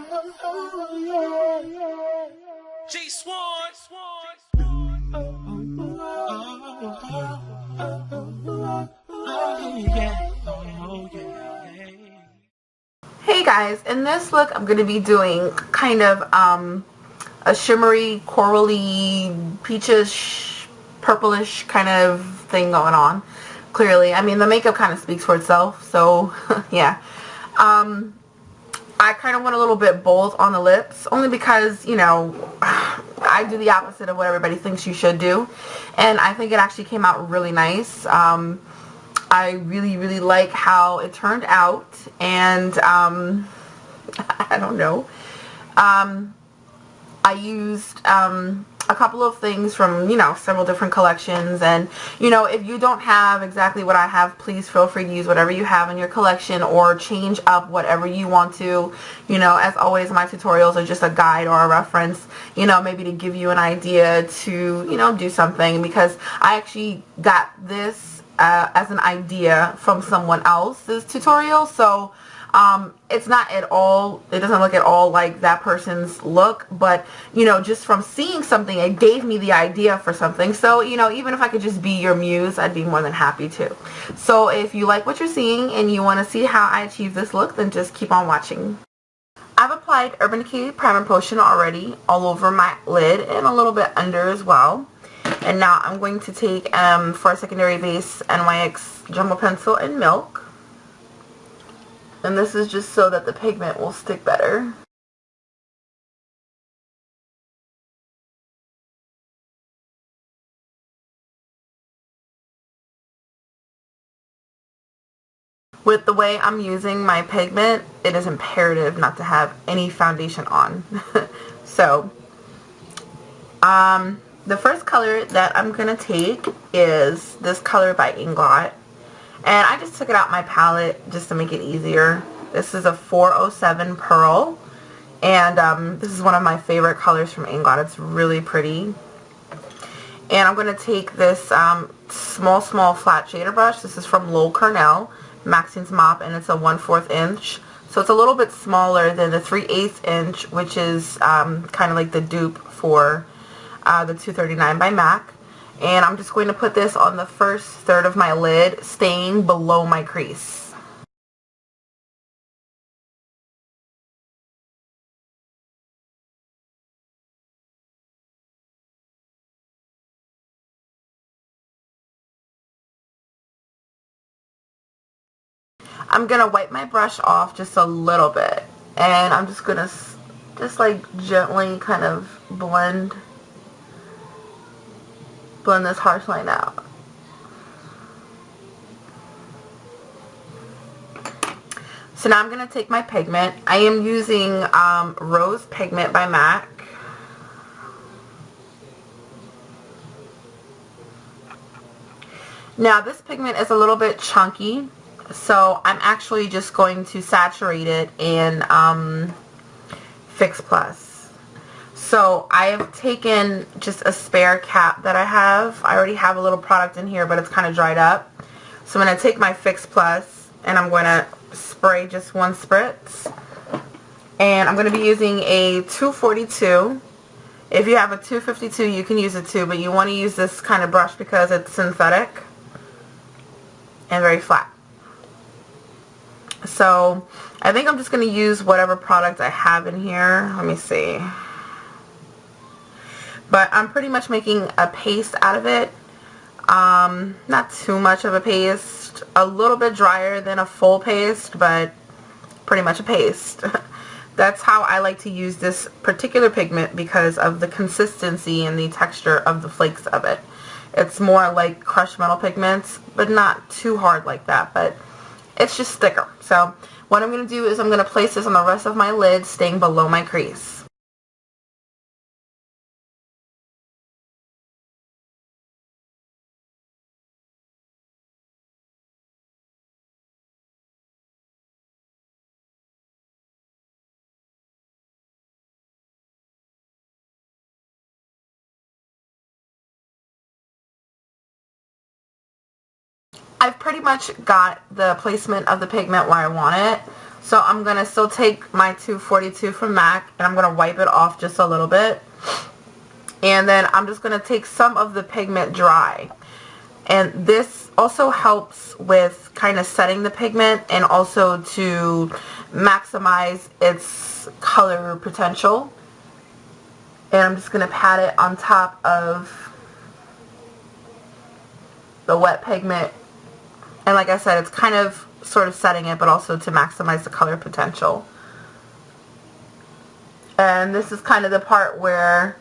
Hey guys, in this look I'm going to be doing kind of a shimmery, corally, peachish, purplish kind of thing going on. Clearly, I mean the makeup kind of speaks for itself, so yeah. I kind of went a little bit bold on the lips, only because, you know, I do the opposite of what everybody thinks you should do, and I think it actually came out really nice. I really like how it turned out, and I don't know. I used a couple of things from, you know, several different collections, and, you know, if you don't have exactly what I have, please feel free to use whatever you have in your collection or change up whatever you want to. You know, as always, my tutorials are just a guide or a reference, you know, maybe to give you an idea to, you know, do something, because I actually got this as an idea from someone else's tutorial, so it's not at all, it doesn't look at all like that person's look, but, you know, just from seeing something, it gave me the idea for something. So, you know, even if I could just be your muse, I'd be more than happy to. So if you like what you're seeing and you want to see how I achieve this look, then just keep on watching. I've applied Urban Decay Primer Potion already all over my lid and a little bit under as well. And now I'm going to take, for a secondary base, NYX Jumbo Pencil in Milk. And this is just so that the pigment will stick better. With the way I'm using my pigment, it is imperative not to have any foundation on. So, the first color that I'm going to take is this color by Inglot. And I just took it out my palette just to make it easier. This is a 407 Pearl. And this is one of my favorite colors from Inglot. It's really pretty. And I'm going to take this small flat shader brush. This is from Loreal Maxine's Mop, and it's a 1/4 inch. So it's a little bit smaller than the 3/8 inch, which is kind of like the dupe for the 239 by MAC. And I'm just going to put this on the first third of my lid, staying below my crease. I'm going to wipe my brush off just a little bit, and I'm just going to just like gently kind of blend this harsh line out. So now I'm going to take my pigment. I am using Rose Pigment by MAC. Now this pigment is a little bit chunky, so I'm actually just going to saturate it in Fix Plus. So I have taken just a spare cap that I have. I already have a little product in here, but it's kind of dried up. So I'm going to take my Fix Plus and I'm going to spray just one spritz. And I'm going to be using a 242. If you have a 252, you can use it too, but you want to use this kind of brush because it's synthetic and very flat. So I think I'm just going to use whatever product I have in here. Let me see. But I'm pretty much making a paste out of it. Not too much of a paste. A little bit drier than a full paste, but pretty much a paste. That's how I like to use this particular pigment because of the consistency and the texture of the flakes of it. It's more like crushed metal pigments, but not too hard like that, but it's just thicker. So what I'm going to do is I'm going to place this on the rest of my lid, staying below my crease. I've pretty much got the placement of the pigment where I want it. So I'm going to still take my 242 from MAC and I'm going to wipe it off just a little bit. And then I'm just going to take some of the pigment dry. And this also helps with kind of setting the pigment and also to maximize its color potential. And I'm just going to pat it on top of the wet pigment. And like I said, it's kind of sort of setting it, but also to maximize the color potential. And this is kind of the part where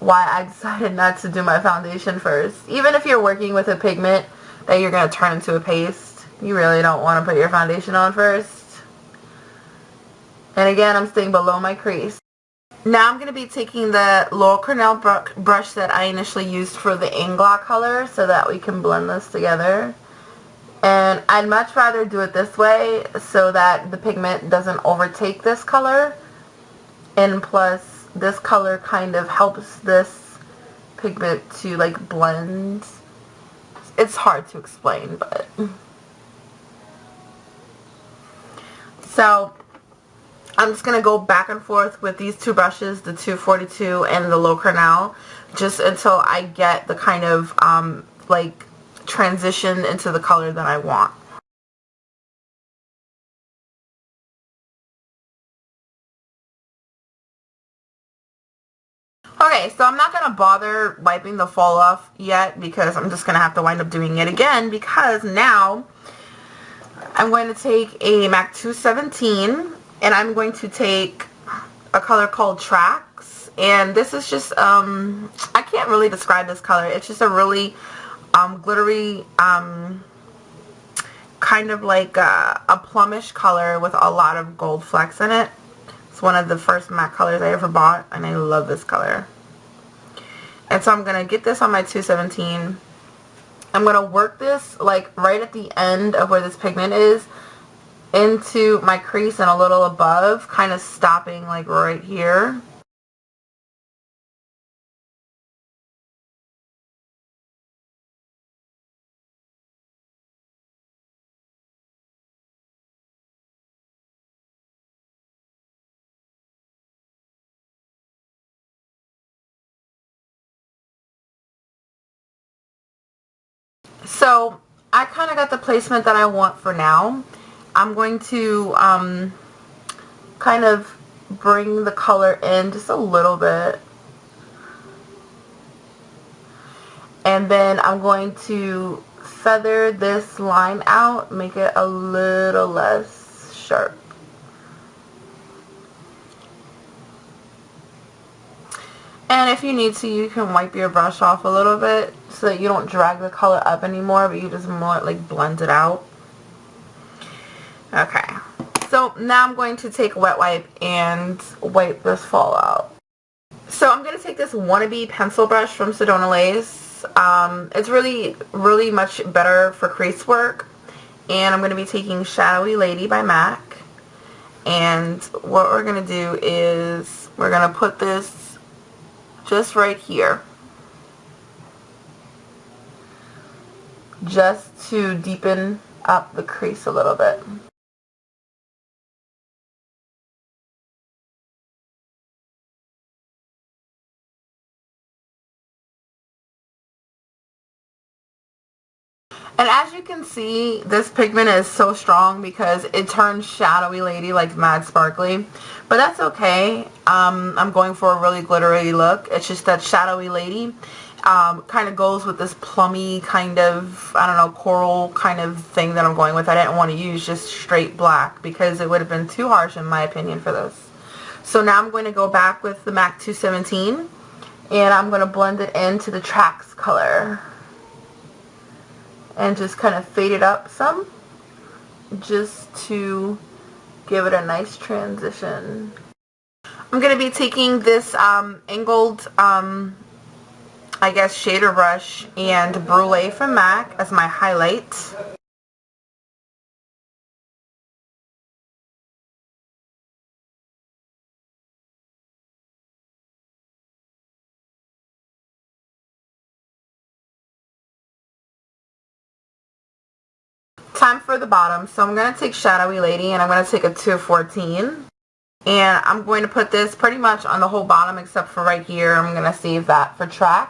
why I decided not to do my foundation first. Even if you're working with a pigment that you're going to turn into a paste, you really don't want to put your foundation on first. And again, I'm staying below my crease. Now I'm going to be taking the Loreal brush that I initially used for the Inglot color so that we can blend this together. And I'd much rather do it this way so that the pigment doesn't overtake this color. And plus, this color kind of helps this pigment to like blend. It's hard to explain, but... So, I'm just going to go back and forth with these two brushes, the 242 and the Loreal, just until I get the kind of like transition into the color that I want. Okay, so I'm not going to bother wiping the fall off yet because I'm just going to have to wind up doing it again, because now I'm going to take a MAC 217 and I'm going to take a color called Trax. And this is just, I can't really describe this color. It's just a really glittery, kind of like a plumish color with a lot of gold flecks in it. It's one of the first MAC colors I ever bought, and I love this color. And so I'm going to get this on my 217. I'm going to work this like right at the end of where this pigment is into my crease and a little above, kind of stopping like right here. So I kind of got the placement that I want for now. I'm going to kind of bring the color in just a little bit. And then I'm going to feather this line out, make it a little less sharp. And if you need to, you can wipe your brush off a little bit so that you don't drag the color up anymore, but you just more like blend it out. Okay, so now I'm going to take a wet wipe and wipe this fall out. So I'm going to take this Wannabe pencil brush from Sedona Lace. It's really much better for crease work. And I'm going to be taking Shadowy Lady by MAC. And what we're going to do is we're going to put this just right here, just to deepen up the crease a little bit. And as you can see, this pigment is so strong because it turns Shadowy Lady like mad sparkly. But that's okay. I'm going for a really glittery look. It's just that Shadowy Lady kind of goes with this plummy kind of, I don't know, coral kind of thing that I'm going with. I didn't want to use just straight black because it would have been too harsh in my opinion for this. So now I'm going to go back with the MAC 217 and I'm going to blend it into the Trax color. And just kind of fade it up some, just to give it a nice transition. I'm going to be taking this Inglot, I guess, shader brush and Brule from MAC as my highlight. Time for the bottom. So I'm going to take Shadowy Lady, and I'm going to take a 214. And I'm going to put this pretty much on the whole bottom except for right here. I'm going to save that for Trax.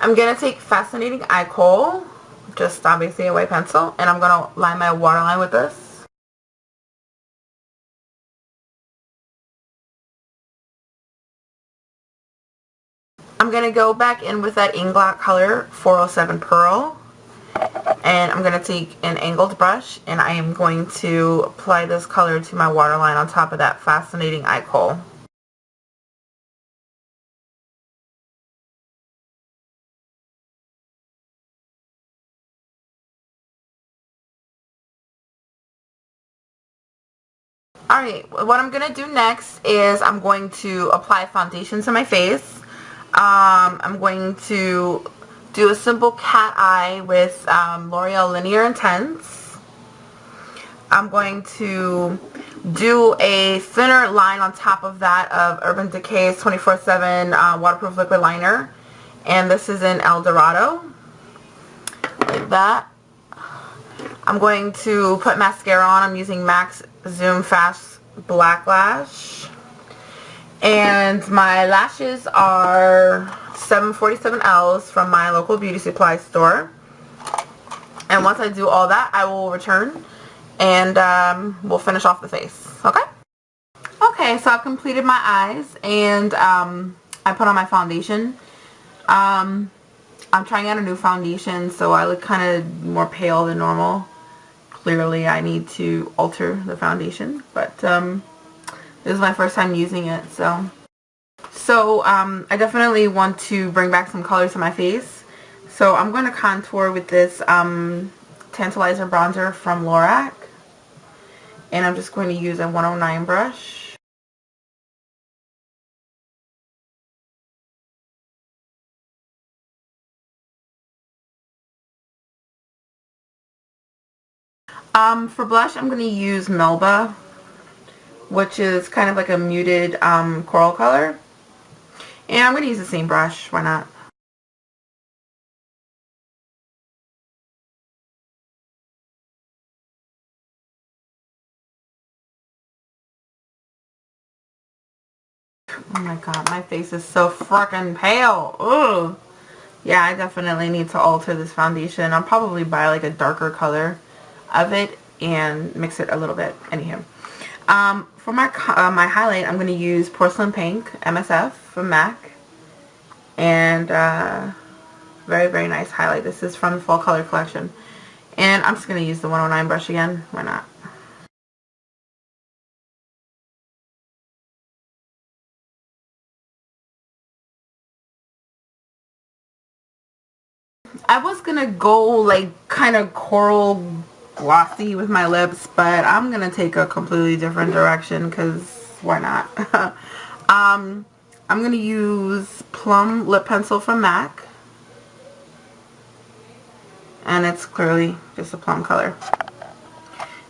I'm going to take Fascinating Eye Kohl, just obviously a white pencil, and I'm going to line my waterline with this. I'm going to go back in with that Inglot color 407 Pearl, and I'm going to take an angled brush, and I am going to apply this color to my waterline on top of that Fascinating Eye Kohl. Alright, what I'm going to do next is I'm going to apply foundation to my face. I'm going to do a simple cat eye with L'Oreal Lineur Intense. I'm going to do a thinner line on top of that of Urban Decay's 24/7 waterproof liquid liner. And this is in El Dorado. Like that. I'm going to put mascara on. I'm using Mascara Zoom Fast Black Lash. And my lashes are 747Ls from my local beauty supply store. And once I do all that, I will return and we'll finish off the face. Okay? Okay, so I've completed my eyes and I put on my foundation. I'm trying out a new foundation, so I look kind of more pale than normal. Clearly I need to alter the foundation, but this is my first time using it, so I definitely want to bring back some color to my face. So I'm going to contour with this Tantalizer bronzer from Lorac, and I'm just going to use a 109 brush. For blush, I'm going to use Melba, which is kind of like a muted coral color. And I'm going to use the same brush. Why not? Oh my god, my face is so freaking pale. Ugh. Yeah, I definitely need to alter this foundation. I'll probably buy like a darker color of it and mix it a little bit. Anywho. For my highlight, I'm going to use Porcelain Pink MSF from MAC. And very, very nice highlight. This is from the Fall Color Collection. And I'm just going to use the 109 brush again. Why not? I was going to go like kind of coral glossy with my lips, but I'm going to take a completely different direction because why not? I'm going to use Plum lip pencil from MAC. And it's clearly just a plum color.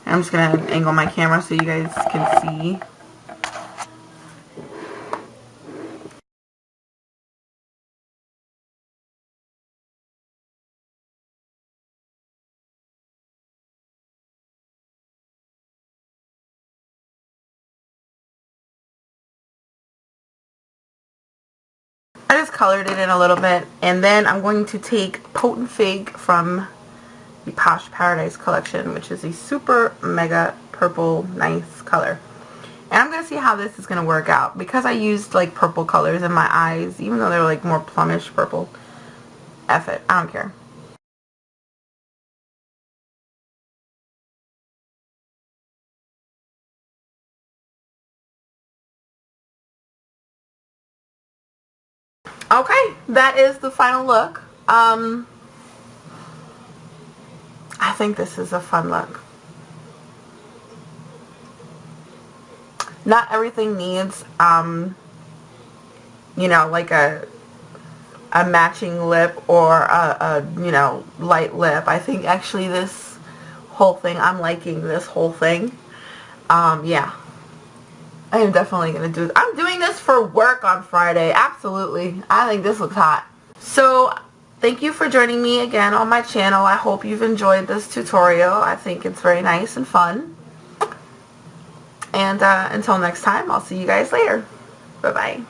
And I'm just going to angle my camera so you guys can see. I just colored it in a little bit, and then I'm going to take Potent Fig from the Posh Paradise collection, which is a super mega purple nice color. And I'm going to see how this is going to work out. Because I used like purple colors in my eyes, even though they're like more plumish purple. F it. I don't care. Okay, that is the final look. I think this is a fun look. not everything needs, you know, like a matching lip or a you know, light lip. I think actually this whole thing, I'm liking this whole thing. Yeah. I am definitely going to do, I'm doing this for work on Friday. Absolutely. I think this looks hot. So, thank you for joining me again on my channel. I hope you've enjoyed this tutorial. I think it's very nice and fun. And until next time, I'll see you guys later. Bye-bye.